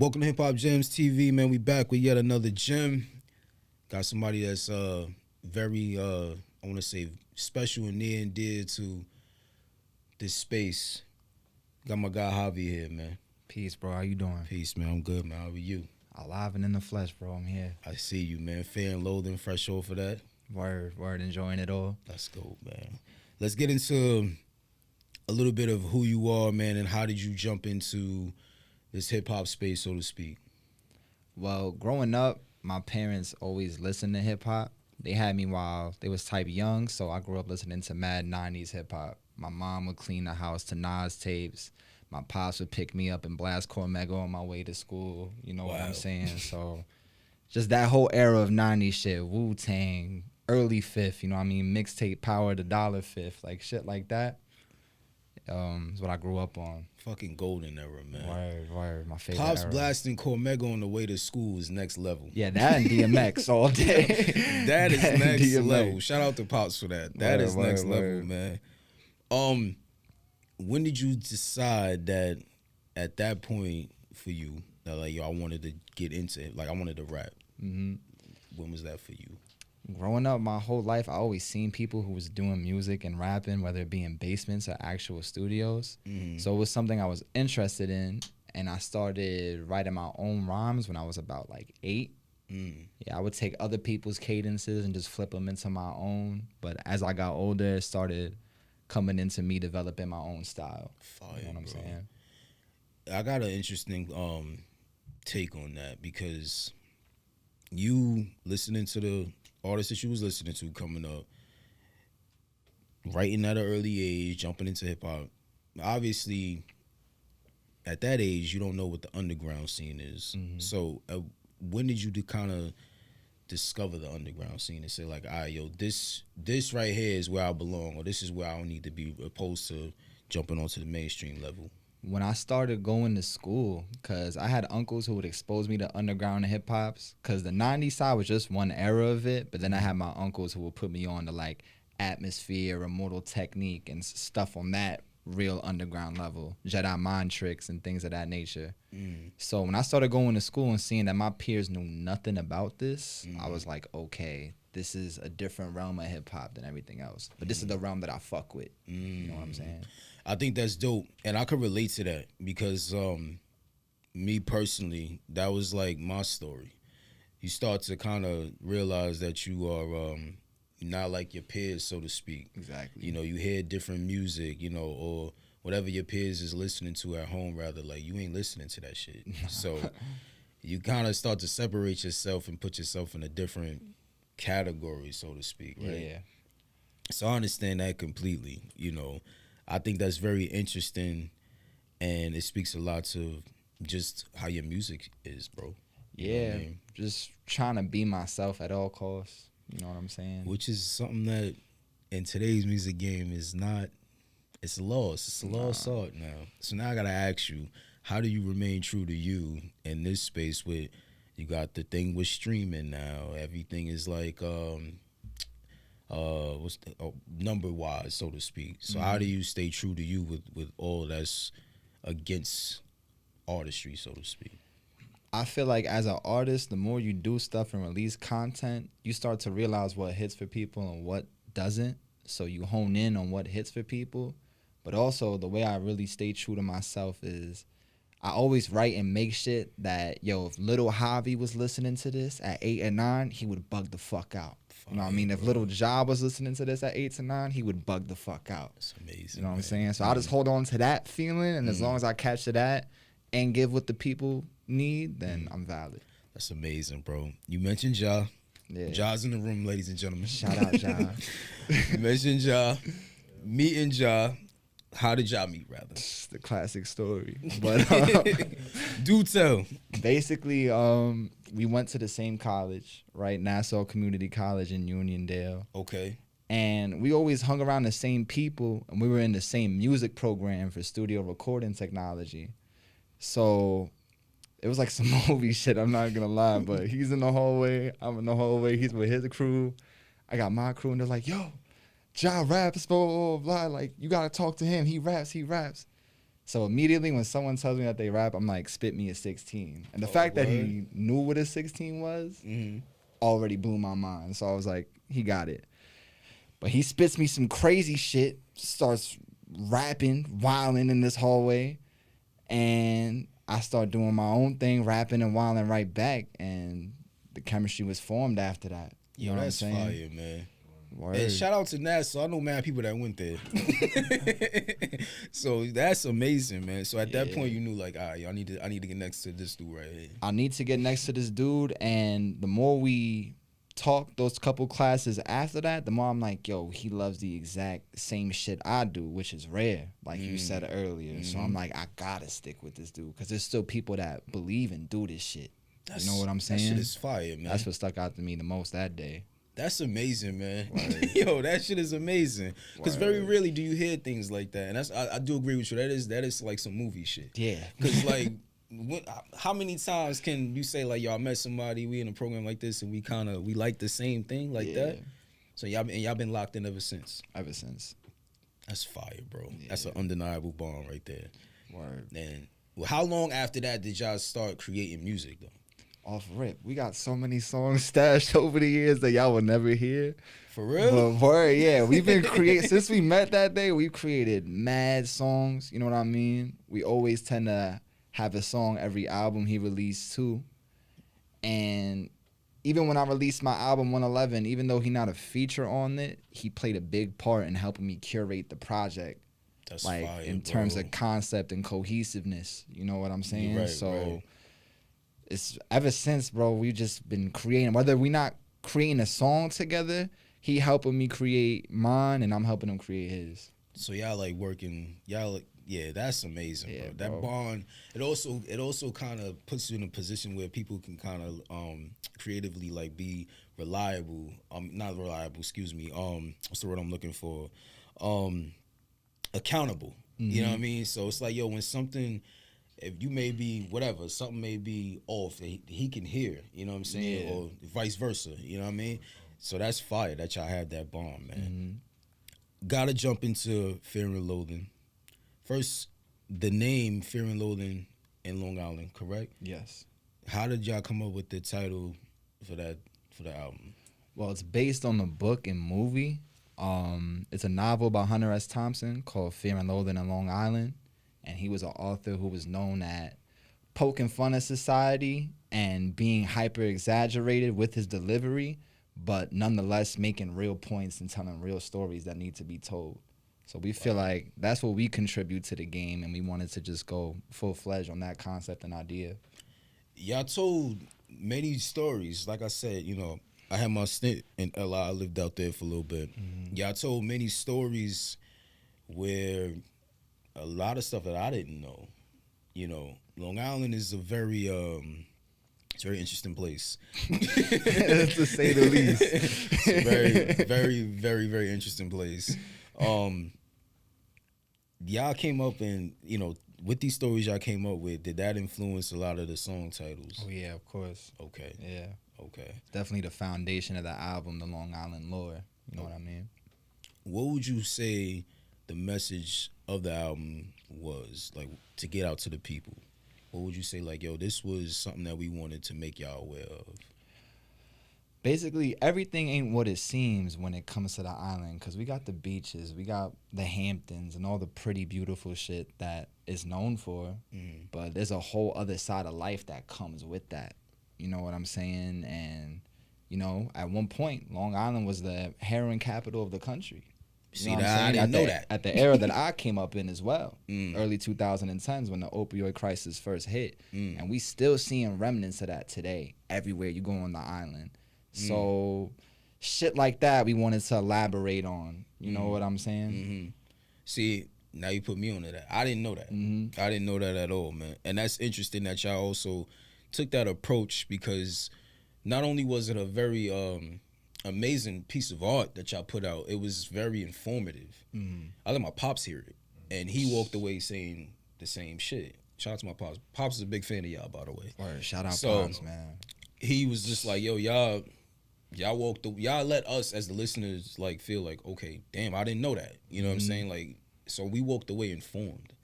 Welcome to Hip Hop Gems TV, man. We back with yet another gem. Got somebody that's very, I want to say, special and near and dear to this space. Got my guy Javi here, man. Peace, bro. How you doing? Peace, man. I'm good, man. How are you? Alive and in the flesh, bro. I'm here. I see you, man. Fair and Loathing, fresh off of that. Word, enjoying it all. Let's go, man. Let's get into a little bit of who you are, man, and how did you jump into this hip-hop space, so to speak? Well, growing up, my parents always listened to hip-hop. They had me while they was type young, so I grew up listening to mad 90s hip-hop. My mom would clean the house to Nas tapes. My pops would pick me up and blast Cormega on my way to school. You know what I'm saying? So just that whole era of 90s shit, Wu-Tang, early Fifth, you know what I mean? Mixtape Power, the Dollar Fifth, like shit like that. Is what I grew up on. Fucking golden era, man. Word. My favorite Pops era. blasting Cormega on the way to school is next level. Yeah, that and DMX all day. That is next DMX. level. Shout out to Pops for that. That is next level, man. When did you decide that at that point for you that like, yo, I wanted to get into it, like I wanted to rap? Mm-hmm. When was that for you? Growing up, my whole life, I always seen people who was doing music and rapping, whether it be in basements or actual studios. Mm. So it was something I was interested in, and I started writing my own rhymes when I was about like 8. Yeah, I would take other people's cadences and just flip them into my own. But as I got older, it started coming into me developing my own style. Fire, you know what I'm saying? I got an interesting take on that because you listening to the artists that you was listening to coming up, writing at an early age, jumping into hip hop. Obviously, at that age, you don't know what the underground scene is. Mm-hmm. So, when did you kind of discover the underground scene and say like, all right, yo, this right here is where I belong, or this is where I don't need to be, opposed to jumping onto the mainstream level? When I started going to school, because I had uncles who would expose me to underground and hip-hops, because the 90s side was just one era of it, but then I had my uncles who would put me on to, like, Atmosphere, Immortal Technique, and stuff on that real underground level, Jedi Mind Tricks and things of that nature. So when I started going to school and seeing that my peers knew nothing about this, I was like, okay, this is a different realm of hip-hop than everything else. But this is the realm that I fuck with. You know what I'm saying? I think that's dope, and I could relate to that because me personally, that was like my story. You start to kind of realize that you are not like your peers, so to speak. Exactly. You know, you hear different music, you know, or whatever your peers is listening to at home, rather, like you ain't listening to that shit. So you kind of start to separate yourself and put yourself in a different category, so to speak, right? Yeah. So I understand that completely, you know. I think that's very interesting, and it speaks a lot to just how your music is, bro. You know what I mean? Just trying to be myself at all costs. You know what I'm saying? Which is something that in today's music game is not, it's lost. It's a lost art now. So now I got to ask you, how do you remain true to you in this space with, you got the thing with streaming now, everything is like, number wise, so to speak. So how do you stay true to you with all that's against artistry, so to speak? I feel like as an artist, the more you do stuff and release content, you start to realize what hits for people and what doesn't. So you hone in on what hits for people. But also the way I really stay true to myself is I always write and make shit that, yo, if little Javi was listening to this at 8 and 9, he would bug the fuck out. You know what I mean? If little Job was listening to this at 8 to 9, he would bug the fuck out. That's amazing. You know what I'm saying? So I just hold on to that feeling, and as long as I catch to that and give what the people need, then I'm valid. That's amazing, bro. You mentioned Ja. Yeah. Ja's in the room, ladies and gentlemen. Shout out, Ja. You mentioned Ja. Meeting Ja. How did y'all meet, rather? It's the classic story. But do tell. Basically, we went to the same college, right? Nassau Community College in Uniondale. Okay. And we always hung around the same people, and we were in the same music program for studio recording technology. So it was like some movie shit, I'm not gonna lie, but he's in the hallway, I'm in the hallway, he's with his crew, I got my crew, and they're like, yo, Ja raps, blah, blah, blah, like, you gotta talk to him, he raps. So immediately when someone tells me that they rap, I'm like, spit me a 16. And the fact that he knew what a 16 was already blew my mind. So I was like, he got it. But he spits me some crazy shit, starts rapping, wilding in this hallway. And I start doing my own thing, rapping and wilding right back. And the chemistry was formed after that. You know what I'm saying? Fire, man. Word. And shout out to Nas. So I know mad people that went there. So that's amazing, man. So at that point, you knew like, all right, I need to get next to this dude right here. I need to get next to this dude, and the more we talk those couple classes after that, the more I'm like, yo, he loves the exact same shit I do, which is rare, like you said earlier. So I'm like, I gotta stick with this dude because there's still people that believe and do this shit. You know what I'm saying? That shit is fire, man. That's what stuck out to me the most that day. That's amazing, man. Yo, that shit is amazing. Because very rarely do you hear things like that. And that's I do agree with you. That is like some movie shit. Yeah. Because like, how many times can you say like, yo, I met somebody, we in a program like this, and we like the same thing like that? So y'all been locked in ever since. Ever since. That's fire, bro. Yeah. That's an undeniable bond right there. Word. And how long after that did y'all start creating music though? Off rip, we got so many songs stashed over the years that y'all will never hear. For real? But word, yeah, we've been creating since we met that day. We've created mad songs. You know what I mean? We always tend to have a song every album he released too. And even when I released my album 111, even though he not a feature on it, he played a big part in helping me curate the project. That's like fire, in bro. terms of concept and cohesiveness. You know what I'm saying? Right, so. Right. It's ever since, bro, we've just been creating. Whether we not creating a song together, he helping me create mine, and I'm helping him create his. So y'all like working, yeah, that's amazing, Yeah, bro. That bond, it also kind of puts you in a position where people can kind of creatively like be reliable. Not reliable, excuse me. What's the word I'm looking for? Accountable. You know what I mean? So it's like, yo, when something. If you may be whatever, something may be off, he can hear, you know what I'm saying? Yeah. Or vice versa, you know what I mean? So that's fire that y'all have that bond, man. Gotta jump into Fear and Loathing. First, the name Fear and Loathing in Long Island, correct? Yes. How did y'all come up with the title for the album? Well, it's based on the book and movie. It's a novel by Hunter S. Thompson called Fear and Loathing in Long Island. And he was an author who was known at poking fun at society and being hyper exaggerated with his delivery, but nonetheless making real points and telling real stories that need to be told. So we feel like that's what we contribute to the game, and we wanted to just go full-fledged on that concept and idea. Y'all told many stories. Like I said, you know, I had my stint in LA. I lived out there for a little bit. Y'all told many stories where a lot of stuff that I didn't know. You know, Long Island is a very it's a very interesting place. To say the least. It's a very, very, very, very interesting place. Y'all came up and, you know, with these stories y'all came up with, did that influence a lot of the song titles? Oh yeah, of course. Okay. Yeah. Okay. Definitely the foundation of the album, the Long Island lore. You know what I mean? What would you say the message of the album was, like, to get out to the people? What would you say, like, yo, this was something that we wanted to make y'all aware of? Basically, everything ain't what it seems when it comes to the island, because we got the beaches, we got the Hamptons, and all the pretty, beautiful shit that is known for. But there's a whole other side of life that comes with that. You know what I'm saying? And, you know, at one point, Long Island was the heroin capital of the country. See, I didn't know that. At the era that I came up in as well, early 2010s when the opioid crisis first hit. And we still seeing remnants of that today everywhere you go on the island. So shit like that we wanted to elaborate on. You know what I'm saying? See, now you put me on to that. I didn't know that. I didn't know that at all, man. And that's interesting that y'all also took that approach, because not only was it a very amazing piece of art that y'all put out, it was very informative. I let my pops hear it, and he walked away saying the same shit. Shout out to my pops. Pops is a big fan of y'all, by the way. Word, shout out Pops, man. He was just like, yo, y'all let us as the listeners like feel like, okay, damn, I didn't know that. You know what I'm saying? Like, so we walked away informed.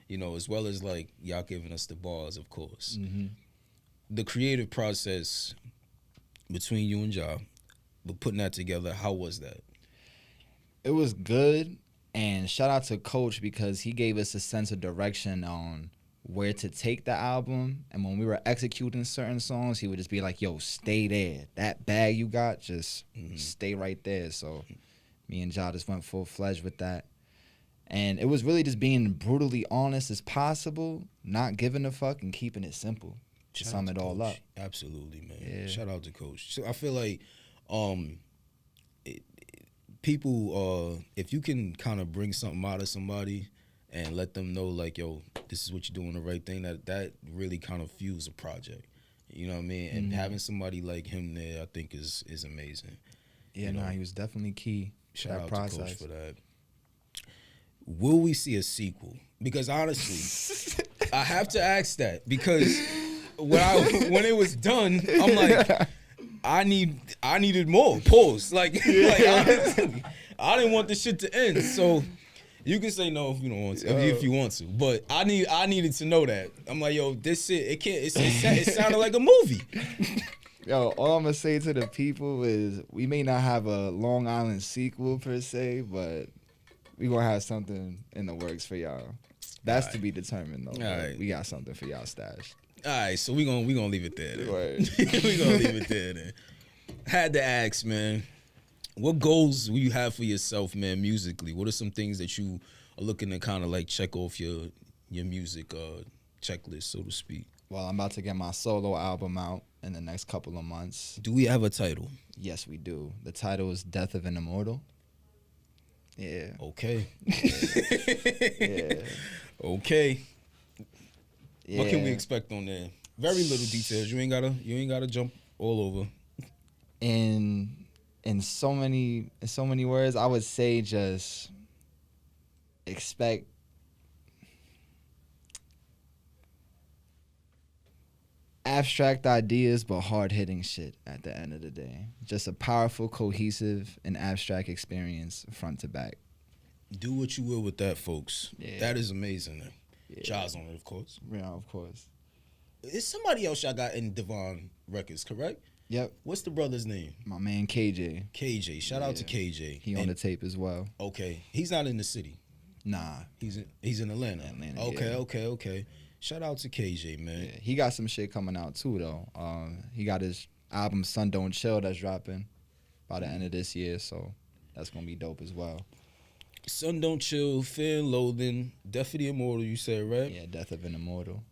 you know, as well as like y'all giving us the bars, of course. Mm-hmm. The creative process between you and Ja, but putting that together, how was that? It was good, and shout out to Coach because he gave us a sense of direction on where to take the album. And when we were executing certain songs, he would just be like, "Yo, stay there. That bag you got, just stay right there." So me and Ja just went full fledged with that. And it was really just being brutally honest as possible, not giving a fuck, and keeping it simple to Shout sum out it to all Coach. up. Absolutely, man. Yeah. Shout out to Coach. So I feel like people, if you can kind of bring something out of somebody and let them know, like, yo, this is what you're doing the right thing, that really kind of fuels a project. You know what I mean? And having somebody like him there, I think is amazing. Yeah, You know, he was definitely key to Shout that out process. to Coach for that. Will we see a sequel? Because honestly, I have to ask that because when it was done, I'm like, I needed more. Pause. Like honestly, I didn't want this shit to end. So you can say no if you don't want to, if you want to. But I needed to know that. I'm like, yo, this shit, it can't. It sounded like a movie. Yo, all I'm gonna say to the people is we may not have a Long Island sequel per se, but we gonna have something in the works for y'all. That's to be determined though. Right. We got something for y'all stashed. All right, so we gonna leave it there. Then. Right. We gonna leave it there. Then. Had to ask, man. What goals will you have for yourself, man, musically? What are some things that you are looking to kind of like check off your music checklist, so to speak? Well, I'm about to get my solo album out in the next couple of months. Do we have a title? Yes, we do. The title is Death of an Immortal. Yeah. Okay. Yeah. Okay. Yeah. What can we expect on there? Very little details. You ain't gotta jump all over. In so many words, I would say just expect abstract ideas but hard-hitting shit at the end of the day. Just a powerful, cohesive, and abstract experience front to back. Do what you will with that, folks. Yeah. That is amazing. Yeah. Jaws on it, of course. Yeah, of course. It's somebody else y'all got in Devon Records, correct? Yep. What's the brother's name? My man KJ. KJ. Shout out to KJ. He on the tape as well. Okay. He's not in the city. Nah. He's in Atlanta. Okay. Shout out to KJ, man. Yeah. He got some shit coming out too though. He got his album Sun Don't Chill that's dropping by the end of this year, so that's gonna be dope as well. Sun Don't Chill, Fear and Loathing, Death of the Immortal, you said, right? Yeah, Death of an Immortal.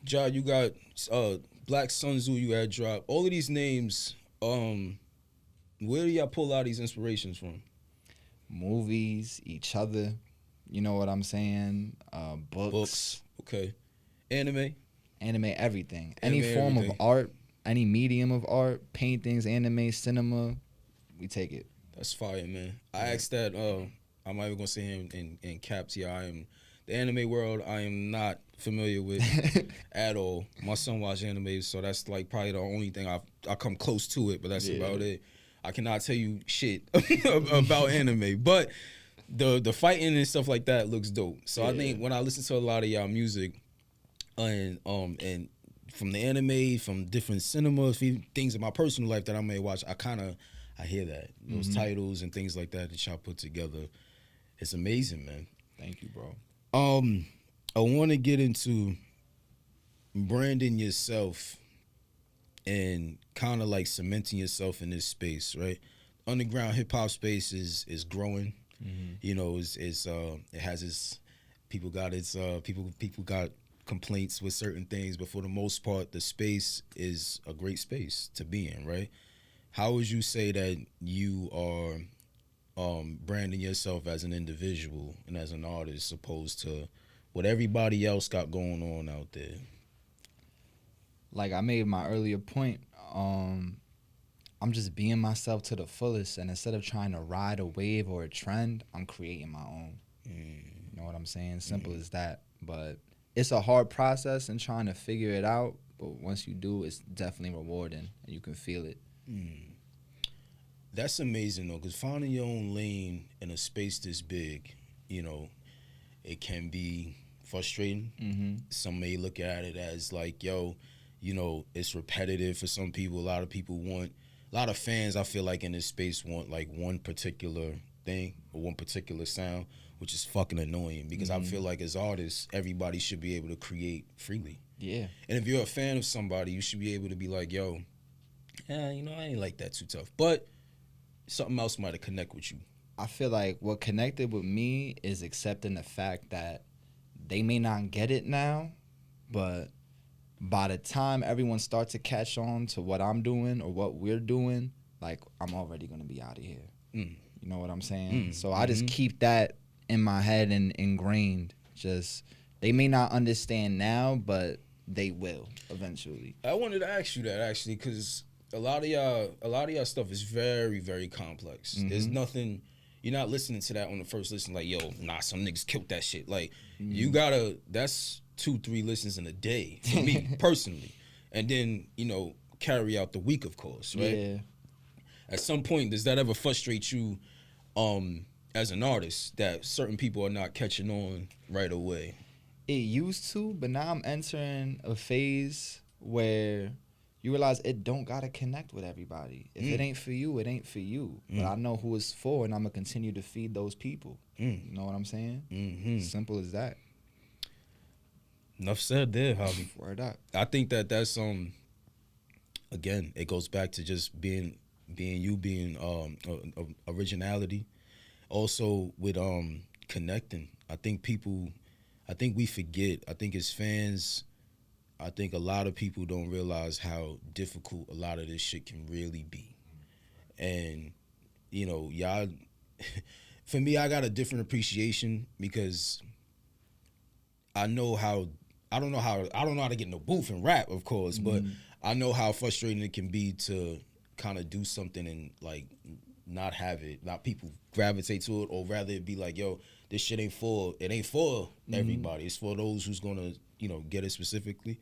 Ja, you got Black Sun Tzu you had dropped. All of these names, where do y'all pull out these inspirations from? Movies, each other, you know what I'm saying? Books. Okay. Anime, everything. Anime, Any form everything. of art, any medium of art, paintings, anime, cinema, we take it. That's fire, man. I asked that, I'm not even going to say him in caps here. The anime world, I am not familiar with at all. My son watch anime, so that's like probably the only thing I come close to it, but that's about it. I cannot tell you shit about anime, but the fighting and stuff like that looks dope. So I think when I listen to a lot of y'all music, and from the anime, from different cinema, things in my personal life that I may watch, I hear that those titles and things like that y'all put together. It's amazing, man. Thank you, bro. I want to get into branding yourself and kind of like cementing yourself in this space, right? Underground hip hop space is growing. You know, it has its people got complaints with certain things, but for the most part, the space is a great space to be in, right? How would you say that you are branding yourself as an individual and as an artist opposed to what everybody else got going on out there? Like I made my earlier point, I'm just being myself to the fullest, and instead of trying to ride a wave or a trend, I'm creating my own. You know what I'm saying? Simple as that. But it's a hard process and trying to figure it out, but once you do, it's definitely rewarding and you can feel it. That's amazing though, because finding your own lane in a space this big, you know, it can be frustrating. Mm-hmm. Some may look at it as like, yo, it's repetitive for some people. A lot of people want, a lot of fans, I feel like in this space want like one particular thing or one particular sound, which is fucking annoying because I feel like as artists, everybody should be able to create freely. Yeah. And if you're a fan of somebody, you should be able to be like, yo, yeah, I ain't like that too tough. But something else might have connect with you. I feel like what connected with me is accepting the fact that they may not get it now, but by the time everyone starts to catch on to what I'm doing or what we're doing, like I'm already gonna be out of here. You know what I'm saying? So I just keep that in my head and ingrained. Just they may not understand now, but they will eventually. I wanted to ask you that actually, because a lot of y'all stuff is very, very complex. There's nothing. You're not listening to that on the first listen like, yo, nah, some niggas killed that shit. Like, you gotta, that's 2-3 listens in a day for me, personally. And then, carry out the week, of course, right? Yeah. At some point, does that ever frustrate you as an artist that certain people are not catching on right away? It used to, but now I'm entering a phase where you realize it don't gotta connect with everybody. If it ain't for you, it ain't for you. But I know who it's for, and I'm gonna continue to feed those people. You know what I'm saying? Simple as that. Enough said there, Javi. Word up. I think that's again, it goes back to just being you, being originality. Also with connecting. I think we forget. I think as fans, I think a lot of people don't realize how difficult a lot of this shit can really be. And, y'all, for me, I got a different appreciation because I don't know how to get in the booth and rap, of course, but I know how frustrating it can be to kind of do something and like not have it, not people gravitate to it, or rather it be like, yo, this shit ain't for everybody. It's for those who's gonna, get it specifically.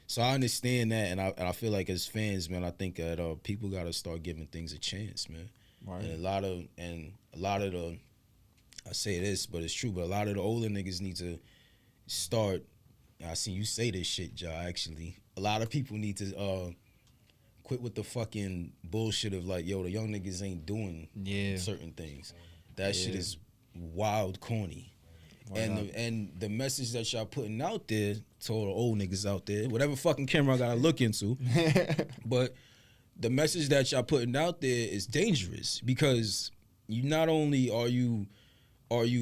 So I understand that, and I feel like as fans, man, I think that people gotta start giving things a chance, man. Right. And a lot of the, I say this, but it's true, but a lot of the older niggas need to start. I see you say this shit, Ja. Actually, a lot of people need to quit with the fucking bullshit of like, yo, the young niggas ain't doing certain things. That shit is wild corny. And the message that y'all putting out there to all the old niggas out there, whatever fucking camera I gotta look into, but the message that y'all putting out there is dangerous because you not only are you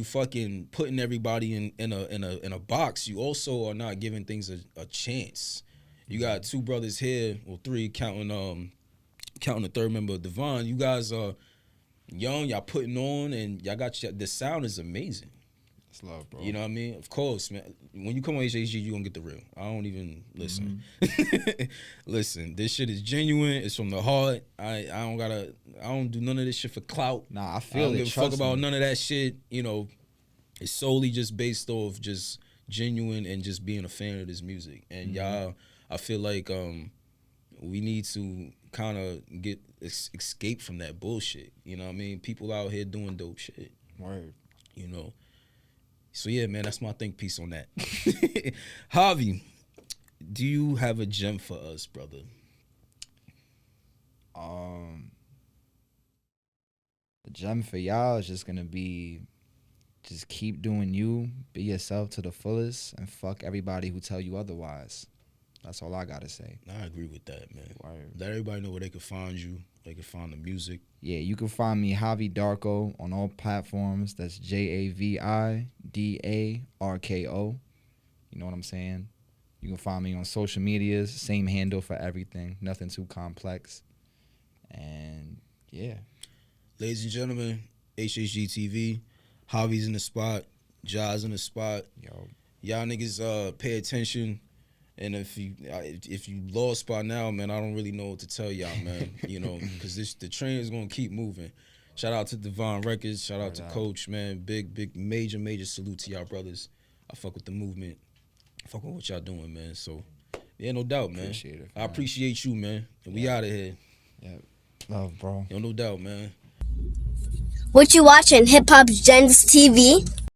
fucking putting everybody in a box, you also are not giving things a chance. You got 2 brothers here, or 3 counting the third member of Devon. You guys are young, y'all putting on, and y'all got the sound is amazing. It's love, bro. You know what I mean? Of course, man. When you come on HHG, you gonna get the real. I don't even listen. Listen, this shit is genuine. It's from the heart. I don't do none of this shit for clout. Nah, I feel I don't it. give a fuck about none of that shit. It's solely just based off just genuine and just being a fan of this music. And y'all, I feel like we need to kind of get escape from that bullshit. You know what I mean? People out here doing dope shit. Word. So yeah, man, that's my think piece on that. Javi, do you have a gem for us, brother? The gem for y'all is just gonna be, just keep doing you, be yourself to the fullest, and fuck everybody who tell you otherwise. That's all I gotta say. I agree with that, man. Word. Let everybody know where they can find you. They can find the music. Yeah, you can find me Javi Darko on all platforms. That's JaviDarko. You know what I'm saying? You can find me on social medias. Same handle for everything. Nothing too complex. And yeah. Ladies and gentlemen, HHGTV. Javi's in the spot. Ja's in the spot. Yo. Y'all niggas pay attention. And if you lost by now, man, I don't really know what to tell y'all, man. Because the train is gonna keep moving. Shout out to Devon Records. Shout out to Coach, man. Big, major salute to y'all brothers. I fuck with the movement. I fuck with what y'all doing, man. So, yeah, no doubt, man. Appreciate it, I appreciate you, man. And we out of here. Yeah, love, bro. No doubt, man. What you watching? Hip Hop Gens TV?